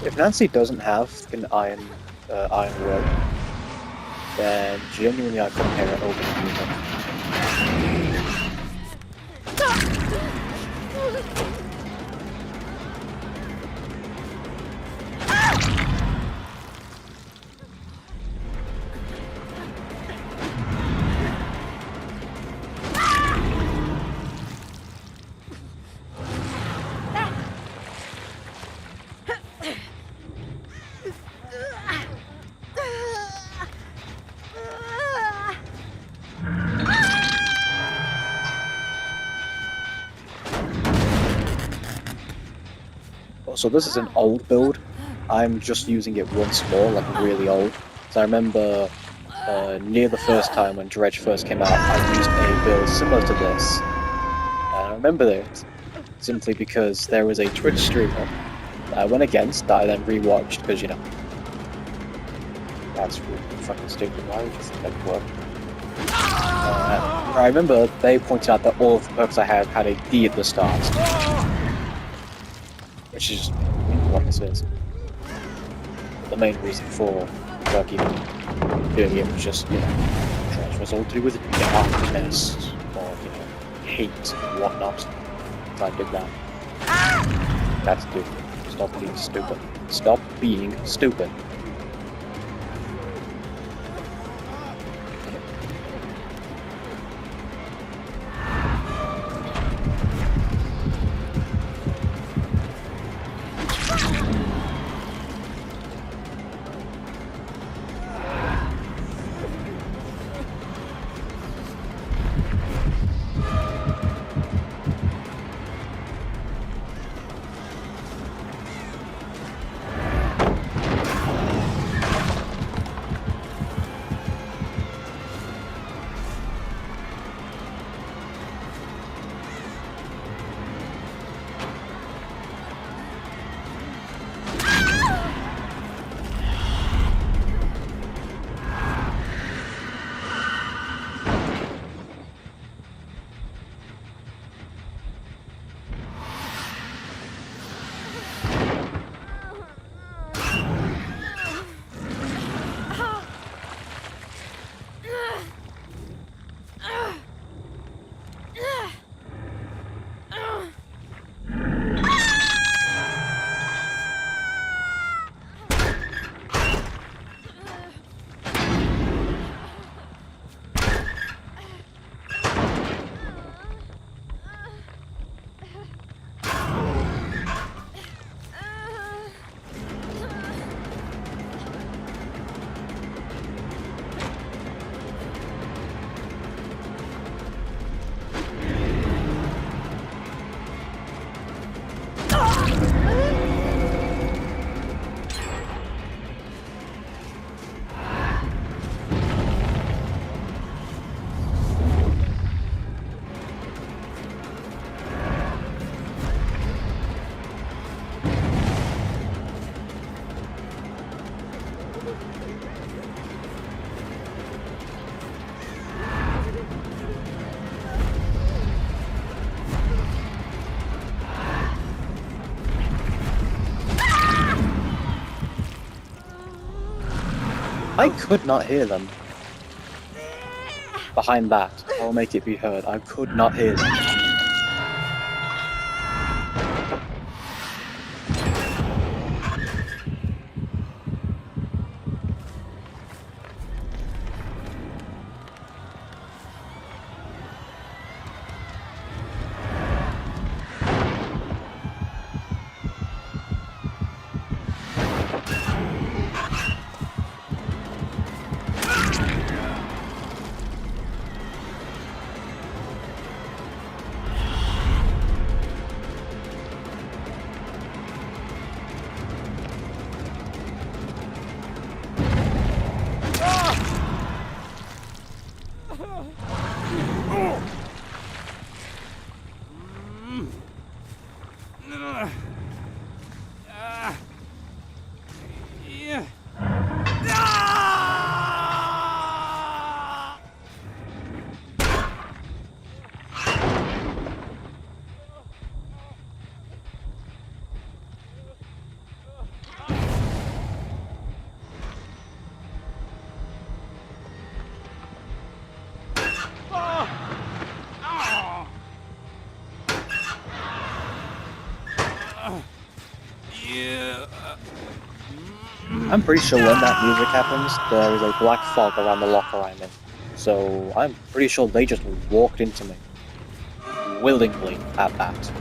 If Nancy doesn't have an iron will, then genuinely I couldn't hear it over the music. So this is an old build. I'm just using it once more, like really old. So I remember near the first time when Dredge first came out, I used a build similar to this. And I remember it simply because there was a Twitch streamer that I went against that I then rewatched because, you know, that's really fucking stupid. Why would you think that would work? I remember they pointed out that all of the perks I had a D at the start. Which is just what this is. The main reason for like even doing it was just, you know, Dredge was all to do with darkness or, you know, hate and whatnot. So I did that. That's stupid. Stop being stupid. Stop being stupid. I could not hear them. Behind that, I'll make it be heard. I could not hear them. I'm pretty sure when that music happens, there is a black fog around the locker I'm in. So I'm pretty sure they just walked into me. Willingly, at that.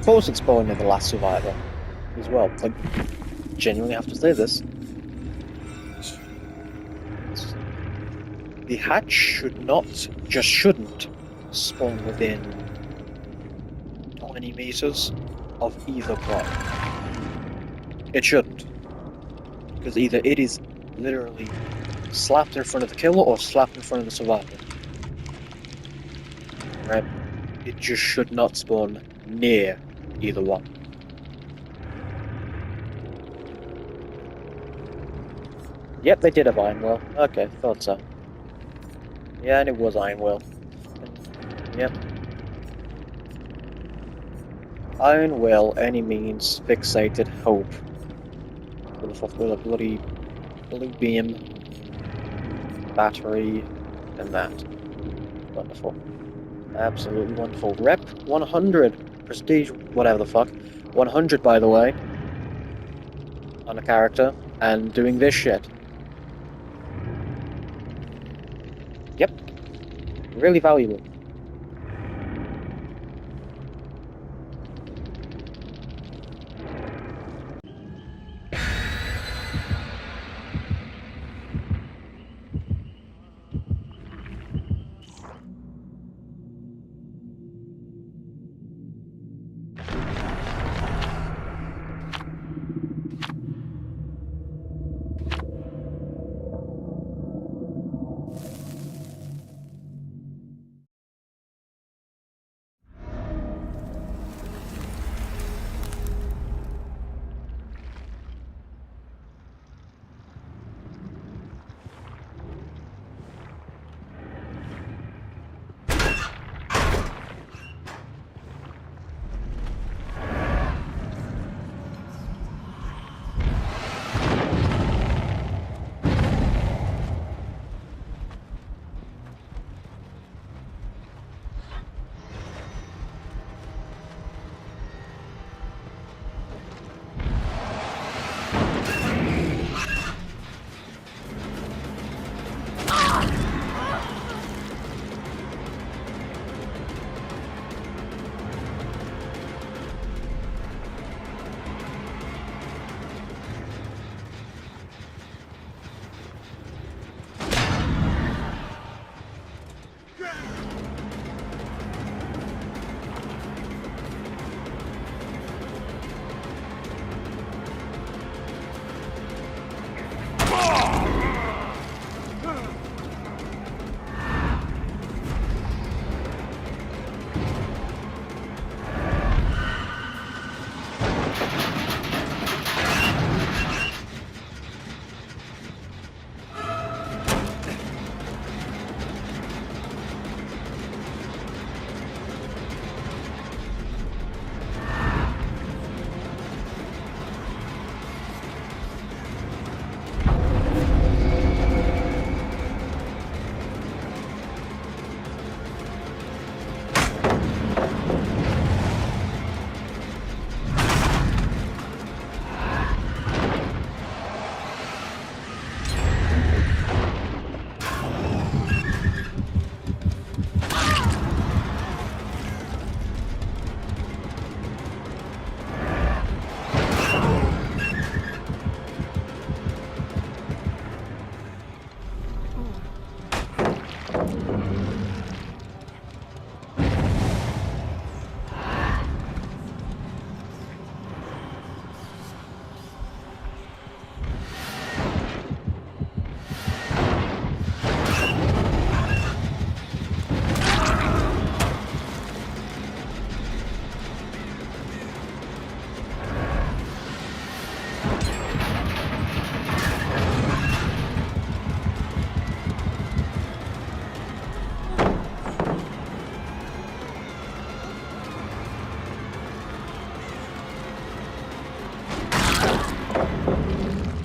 Suppose it's Bowen the last survivor as well. Like, genuinely have to say this. The hatch should not, just shouldn't, spawn within 20 meters of either prop. It shouldn't. Because either it is literally slapped in front of the killer or slapped in front of the survivor. Right? It just should not spawn near either one. Yep, they did have Iron Will. Okay, thought so. Yeah, and it was Iron Will. Yep. Iron Will, any means, fixated, hope. With a bloody blue beam, battery, and that. Wonderful. Absolutely wonderful. Rep 100. Prestige, whatever the fuck. 100, by the way. On a character. And doing this shit. Yep. Really valuable.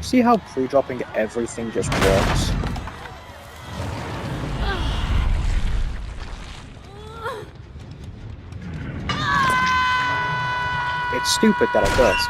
See how pre-dropping everything just works? It's stupid that it does.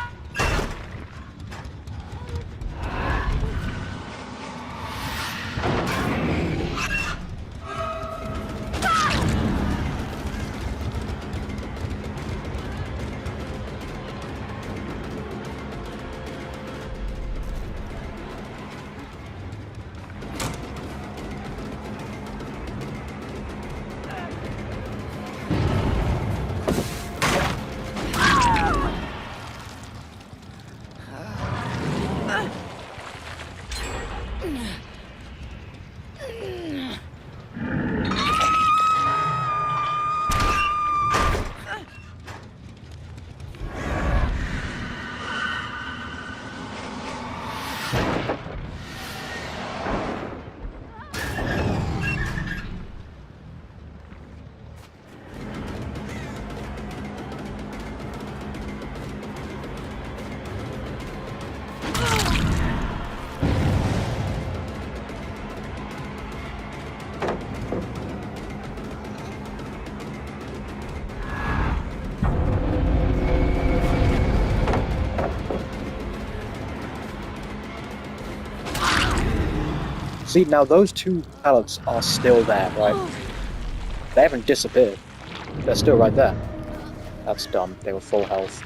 See, now those two pallets are still there, right? They haven't disappeared. They're still right there. That's dumb. They were full health.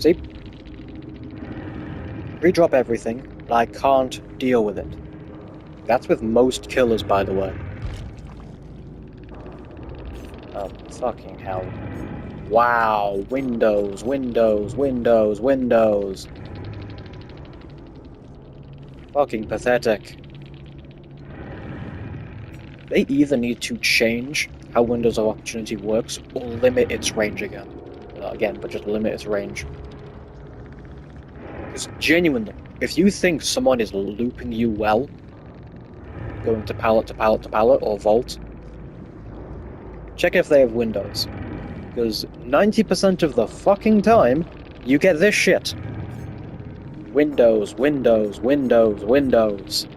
See? Redrop everything, and I can't deal with it. That's with most killers, by the way. Oh, fucking hell. Wow, windows, windows, windows, windows. Fucking pathetic. They either need to change how Windows of Opportunity works or limit its range again. Again, but just limit its range. Because genuinely, if you think someone is looping you well, going to pallet to pallet to pallet or vault, check if they have Windows. Because 90% of the fucking time, you get this shit. Windows, Windows, Windows, Windows.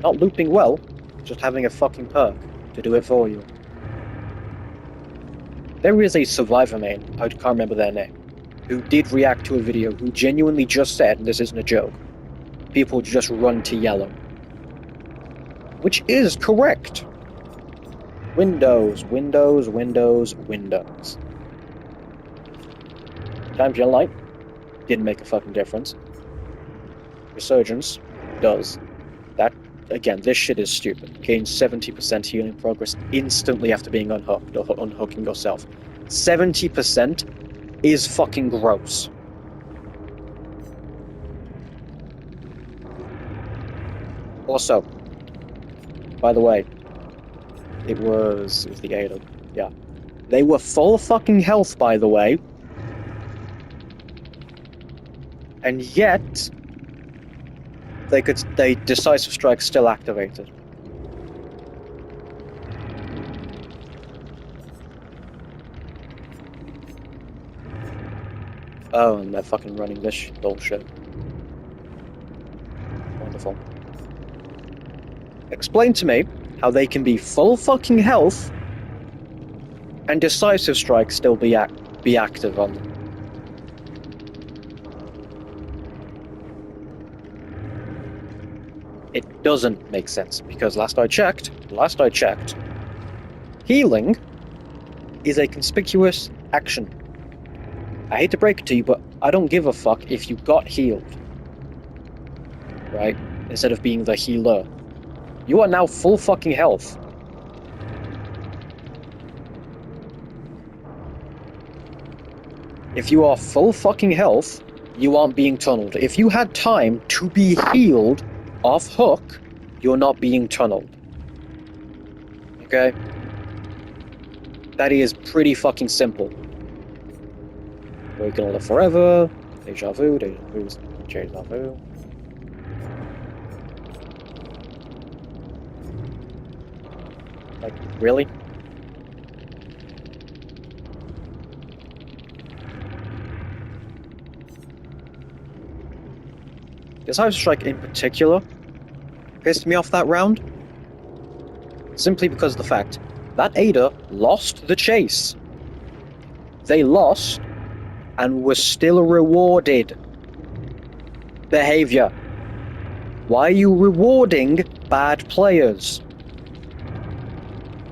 Not looping well, just having a fucking perk to do it for you. There is a survivor main, I can't remember their name, who did react to a video who genuinely just said, and this isn't a joke, people just run to yellow. Which is correct. Windows, Windows, Windows, Windows. Times yellow light didn't make a fucking difference. Resurgence does. That, again, this shit is stupid. Gain 70% healing progress instantly after being unhooked, or unhooking yourself. 70% is fucking gross. Also, by the way, it was the Ada, yeah. They were full fucking health, by the way. And yet, they Decisive Strike still activated. Oh, and they're fucking running this bullshit. Wonderful. Explain to me how they can be full fucking health and Decisive Strike still be active on them. It doesn't make sense, because last I checked, healing is a conspicuous action. I hate to break it to you, but I don't give a fuck if you got healed. Right? Instead of being the healer. You are now full fucking health. If you are full fucking health, you aren't being tunneled. If you had time to be healed off hook, you're not being tunneled. Okay? That is pretty fucking simple. We're gonna live forever. Deja vu, deja vu. Like, really? Decisive Strike in particular pissed me off that round. Simply because of the fact that Ada lost the chase. They lost and were still rewarded. Behavior. Why are you rewarding bad players?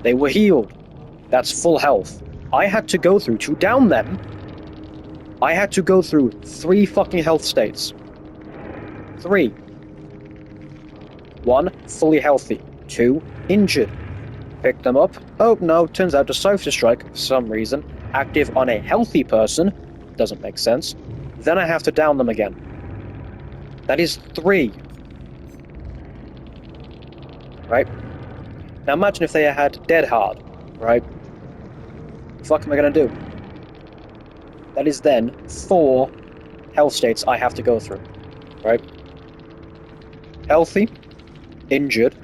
They were healed. That's full health. I had to go through, to down them, I had to go through 3 fucking health states. 3. 1, fully healthy. 2, injured. Pick them up. Oh no, turns out Decisive Strike, for some reason, active on a healthy person. Doesn't make sense. Then I have to down them again. That is 3. Right? Now imagine if they had Dead Hard, right? What the fuck am I gonna do? That is then 4 health states I have to go through, right? Healthy, injured,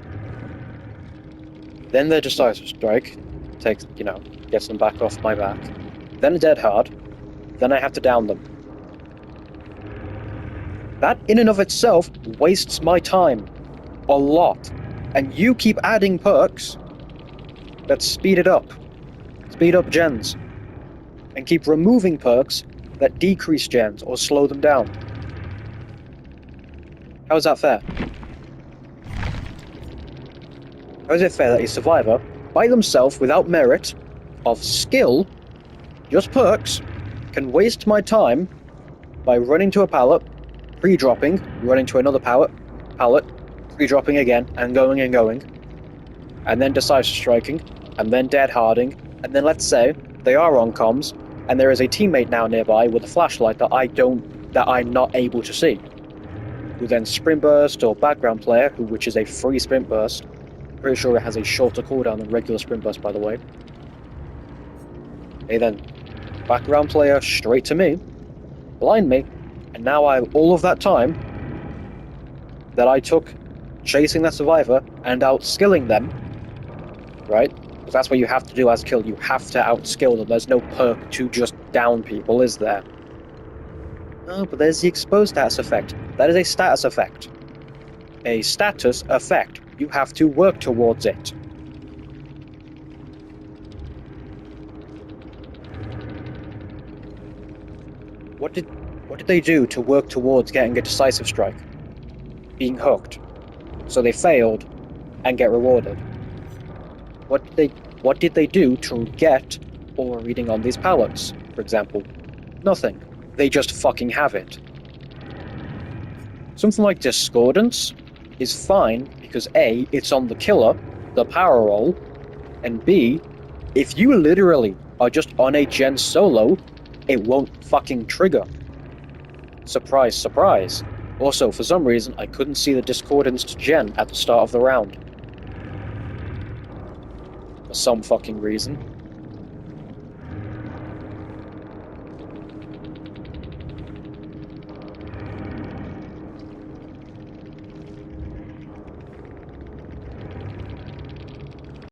then the Decisive Strike takes, gets them back off my back, then a Dead Hard, then I have to down them. That in and of itself wastes my time a lot. And you keep adding perks that speed it up. Speed up gens. And keep removing perks that decrease gens or slow them down. How is that fair? How is it fair that a survivor by themselves, without merit of skill, just perks, can waste my time by running to a pallet, pre-dropping, running to another pallet, pre-dropping again, and going, and then decisive striking, and then dead harding, and then let's say they are on comms, and there is a teammate now nearby with a flashlight that I'm not able to see, who then sprint burst, or background player, which is a free sprint burst. Pretty sure it has a shorter cooldown than regular sprint burst, by the way. They then background player straight to me, blind me, and now I have all of that time that I took chasing that survivor and outskilling them, right? Because that's what you have to do as kill. You have to outskill them. There's no perk to just down people, is there? Oh, but there's the exposed status effect. That is a status effect. A status effect. You have to work towards it. What did they do to work towards getting a decisive strike? Being hooked. So they failed and get rewarded. What did they do to get or reading on these pallets, for example? Nothing. They just fucking have it. Something like Discordance is fine because A, it's on the killer, the power roll, and B, if you literally are just on a gen solo, it won't fucking trigger. Surprise, surprise. Also, for some reason, I couldn't see the Discordance to gen at the start of the round. For some fucking reason.